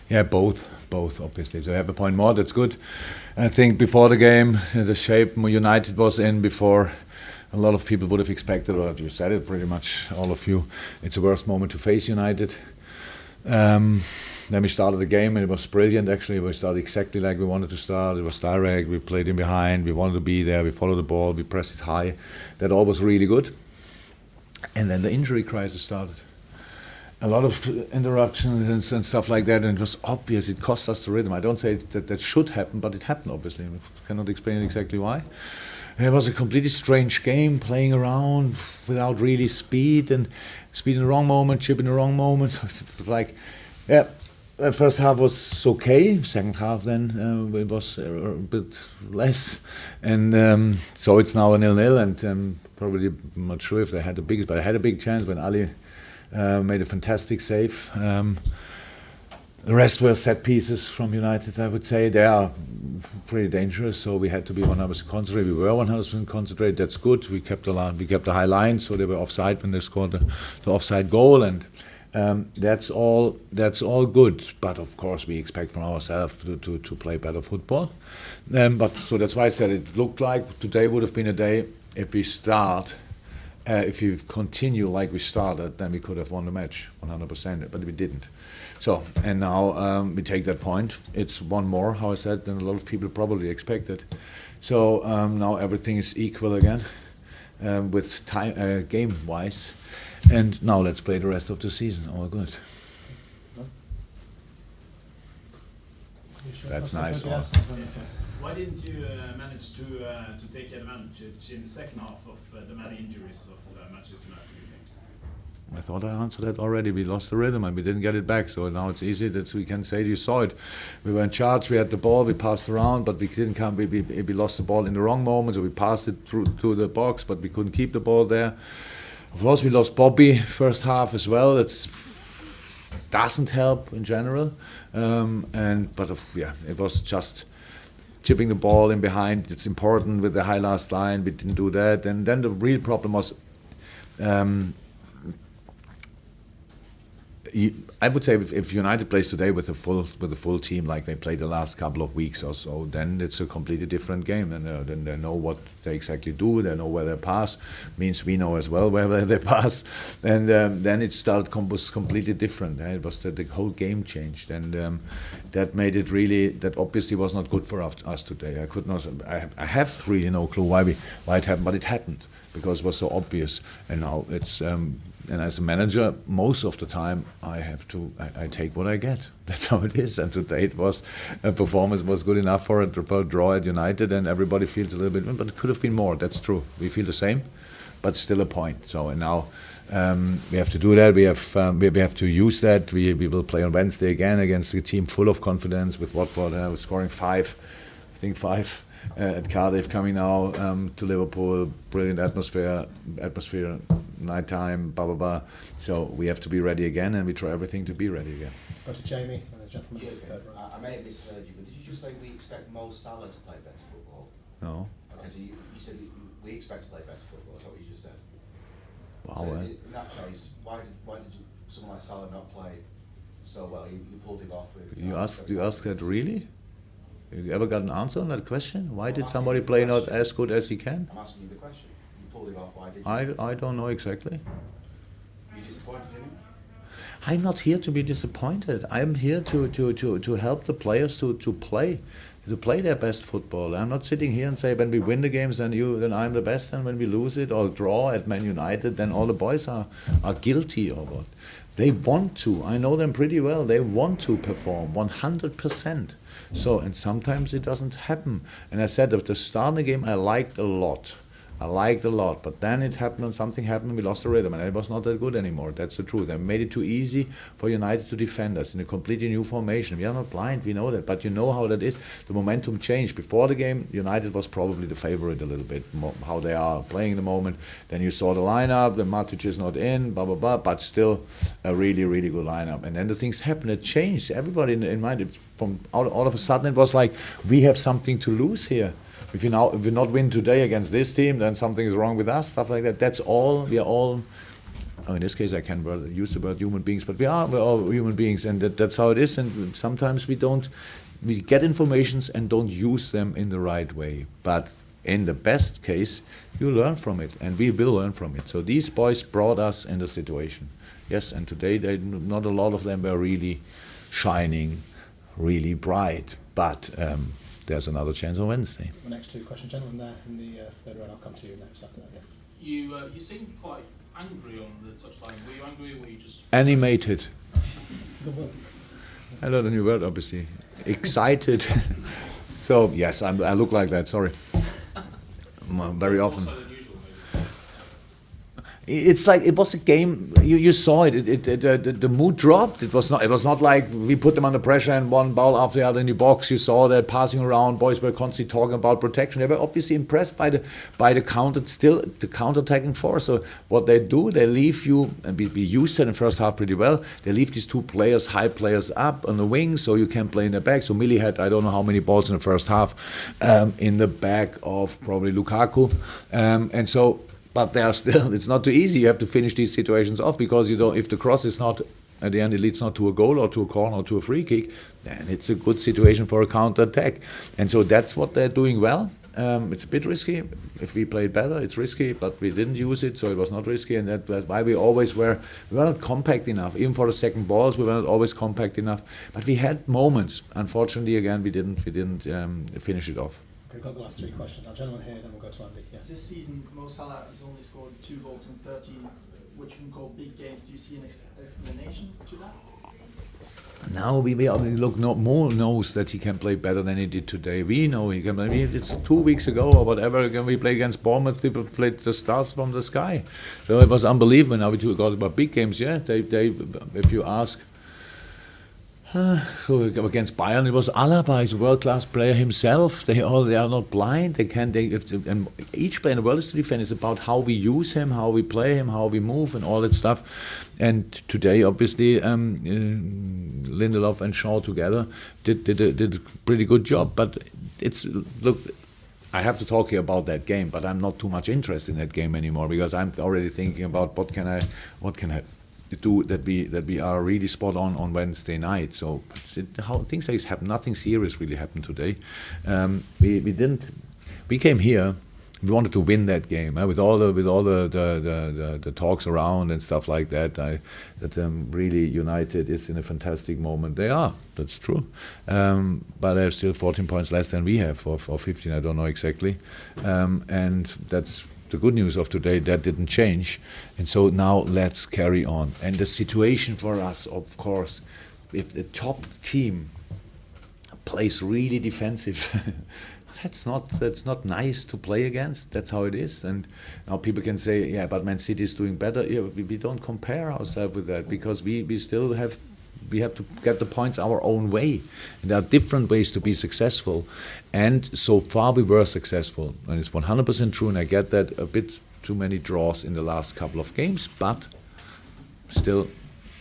Yeah, both obviously. So you have a point more, that's good. I think before the game, the shape United was in before, a lot of people would have expected, or you said it pretty much, all of you, it's the worst moment to face United. Then we started the game and it was brilliant actually. We started exactly like we wanted to start. It was direct, we played in behind, we wanted to be there, we followed the ball, we pressed it high. That all was really good. And then the injury crisis started. A lot of interruptions and stuff like that, and it was obvious, it cost us the rhythm. I don't say that should happen, but it happened obviously. We cannot explain exactly why. It was a completely strange game, playing around without really speed, and speed in the wrong moment, chip in the wrong moment. It was like, yeah, the first half was okay, second half then it was a bit less. And so it's now a 0-0, and probably I'm not sure if they had the biggest, but I had a big chance when Ali made a fantastic save. The rest were set pieces from United, I would say. They are pretty dangerous, so we had to be 100% concentrated. We were 100% concentrated, that's good. We kept the high line, so they were offside when they scored the offside goal, and that's all good. But of course we expect from ourselves to play better football. But so that's why I said it looked like today would have been a day if we start. If you continue like we started, then we could have won the match 100%, but we didn't. So, and now we take that point. It's one more, how I said, than a lot of people probably expected. So now everything is equal again, with time, game-wise. And now let's play the rest of the season. All good. That's nice. Why didn't you manage to take advantage in the second half of the many injuries of Manchester United? I thought I answered that already. We lost the rhythm and we didn't get it back. So now it's easy that we can say you saw it. We were in charge. We had the ball. We passed around, but we didn't come. We lost the ball in the wrong moment. So we passed it through to the box, but we couldn't keep the ball there. Of course, we lost Bobby first half as well. That doesn't help in general. It was just chipping the ball in behind. It's important with the high last line. We didn't do that. And then the real problem was, I would say if United plays today with a full team like they played the last couple of weeks or so, then it's a completely different game. And then they know what they exactly do. They know where they pass. Means we know as well where they pass. And then it was completely different. It was the whole game changed, and that made it really. That obviously was not good for us today. I could not. I have really no clue why it happened, but it happened because it was so obvious. And now it's. And as a manager, most of the time I take what I get. That's how it is. And today it was, performance was good enough for a draw at United, and everybody feels a little bit, but it could have been more. That's true. We feel the same, but still a point. So and now we have to do that. We have to use that. We will play on Wednesday again against a team full of confidence with Watford, scoring five at Cardiff, coming now to Liverpool. Brilliant atmosphere, nighttime, blah blah blah. So we have to be ready again, and we try everything to be ready again. Go to Jamie, and a gentleman. I may have misheard you, but did you just say we expect Mo Salah to play better football? No. Okay, so you said we expect to play better football. That's what you just said. Wow. So in that case, why did someone like Salah not play so well? You pulled him off with. You asked that really? You ever got an answer on that question? Why did somebody play not as good as he can? I'm asking you the question. You pulled him off. Why did you? I don't know exactly. Are you disappointed in him? I'm not here to be disappointed. I'm here to help the players to play their best football. I'm not sitting here and say when we win the games then I'm the best, and when we lose it or draw at Man United then all the boys are guilty or what. They want to. I know them pretty well. They want to perform 100%. So, and sometimes it doesn't happen. And I said at the start of the game I liked a lot, but then it happened and something happened, we lost the rhythm, and it was not that good anymore. That's the truth. They made it too easy for United to defend us in a completely new formation. We are not blind, we know that, but you know how that is. The momentum changed. Before the game, United was probably the favorite a little bit, how they are playing in the moment. Then you saw the lineup, the Mutd is not in, blah, blah, blah, but still a really, really good lineup. And then the things happened, it changed. Everybody in mind, from all of a sudden it was like, we have something to lose here. If we not win today against this team, then something is wrong with us, stuff like that. That's all. We are all in this case I can use the word human beings, but we're all human beings, and that's how it is. And sometimes we get informations and don't use them in the right way. But in the best case, you learn from it, and we will learn from it. So these boys brought us in the situation. Yes, and today not a lot of them were really shining, really bright. But there's another chance on Wednesday. The next two questions, gentlemen, there in the third row, and I'll come to you next after that. Yeah. You seemed quite angry on the touchline. Were you angry or were you just... Animated. I learned a new word, obviously. Excited. So, yes, I look like that, sorry. Very often. Also unusual, maybe. It's like it was a game. You saw it. The mood dropped. It was not like we put them under pressure and one ball after the other in the box. You saw that passing around. Boys were constantly talking about protection. They were obviously impressed by the counter-attacking force. So what they do, they leave you, and we used it in the first half pretty well. They leave these two players, high players, up on the wing, so you can play in the back. So Millie had I don't know how many balls in the first half in the back of probably Lukaku, and so. But they are still, it's not too easy. You have to finish these situations off, because you don't. If the cross is not, at the end it leads not to a goal or to a corner or to a free kick, then it's a good situation for a counter-attack. And so that's what they're doing well. It's a bit risky. If we played better, it's risky, but we didn't use it, so it was not risky. And that's why we were not compact enough. Even for the second balls, we were not always compact enough. But we had moments. Unfortunately, again, we didn't finish it off. Okay, we've got the last three questions. Now, gentlemen here, then we'll go to Andy. Yeah. This season, Mo Salah has only scored 2 goals in 13, what you can call big games. Do you see an explanation to that? Now Mo knows that he can play better than he did today. We know he can. It's 2 weeks ago or whatever. When we played against Bournemouth, people played the stars from the sky. So it was unbelievable. Now we talk about big games. Yeah, they if you ask. So against Bayern, it was Alaba. He's a world-class player himself. They are not blind. And each player in the world is to defend. It's about how we use him, how we play him, how we move, and all that stuff. And today, obviously, Lindelof and Shaw together did a pretty good job. But I have to talk here about that game, but I'm not too much interested in that game anymore, because I'm already thinking about what can I do that we are really spot on Wednesday night. So how things like happen. Nothing serious really happened today. We came here. We wanted to win that game with all the talks around and stuff like that. That really United is in a fantastic moment. They are. That's true. But they're still 14 points less than we have, or 15. I don't know exactly. And that's the good news of today. That didn't change, and so now let's carry on. And the situation for us, of course, if the top team plays really defensive, that's not nice to play against. That's how it is. And now people can say, yeah, but Man City is doing better. Yeah, we don't compare ourselves with that, because we still have. We have to get the points our own way. And there are different ways to be successful. And so far we were successful. And it's 100% true, and I get that a bit too many draws in the last couple of games, but still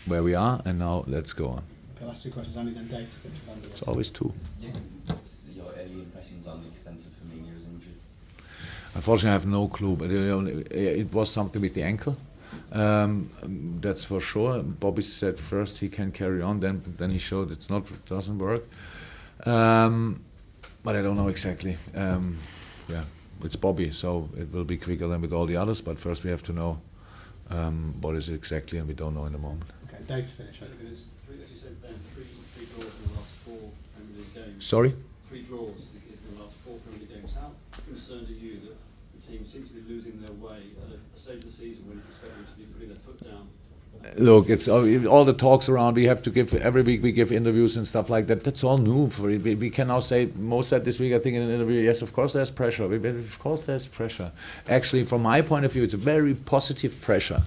where we are, and now let's go on. Okay, last two questions, Andy, then Dave to finish with Andy. It's always two. Yeah, what's your early impressions on the extent of Firmino's injury? Unfortunately, I have no clue, but it was something with the ankle. That's for sure. Bobby said first he can carry on, then he showed it doesn't work. But I don't know exactly. Yeah, it's Bobby, so it will be quicker than with all the others. But first we have to know what is it exactly, and we don't know in the moment. Okay, Dave to finish. As you said, Ben, three draws in the last 4 Premier League games. Sorry? 3 draws in the last 4 Premier League games. How concerned are you that the team seems to be losing their way at a stage of the season when you expect them to be putting their foot down? Look, it's all the talks around. We have to give every week. We give interviews and stuff like that. That's all new for it. We can now say. Mo said this week, I think, in an interview. Yes, of course there's pressure. Of course there's pressure. Actually, from my point of view, it's a very positive pressure.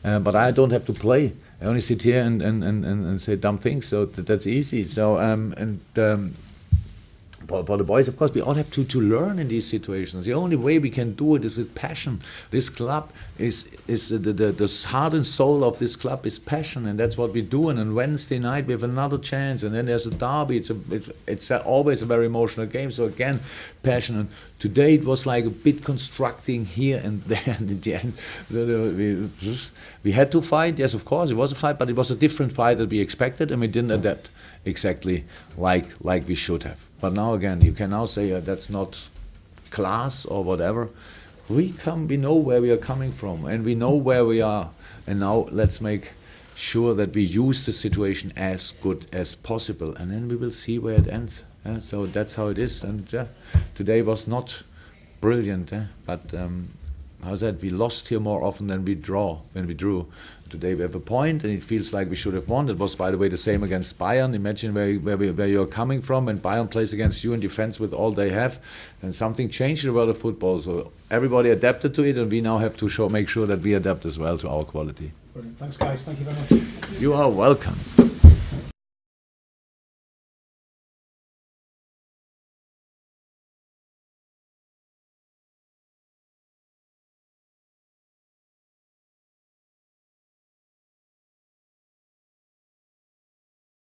But I don't have to play. I only sit here and say dumb things. So that's easy. So for the boys, of course, we all have to learn in these situations. The only way we can do it is with passion. This club is the heart and soul of this club is passion, and that's what we do. And on Wednesday night we have another chance, and then there's a derby. It's always a very emotional game. So again, passion. And today it was like a bit constructing here and there. And in the end, we had to fight. Yes, of course, it was a fight, but it was a different fight that we expected, and we didn't adapt exactly like we should have. But now again, you can now say that's not class or whatever. We know where we are coming from, and we know where we are. And now let's make sure that we use the situation as good as possible, and then we will see where it ends. So that's how it is. And today was not brilliant, but how's that? We lost here more often than we drew. Today we have a point, and it feels like we should have won. It was, by the way, the same against Bayern. Imagine where you're coming from, and Bayern plays against you in defense with all they have, and something changed in the world of football. So everybody adapted to it, and we now have to make sure that we adapt as well to our quality. Brilliant. Thanks, guys. Thank you very much. You are welcome.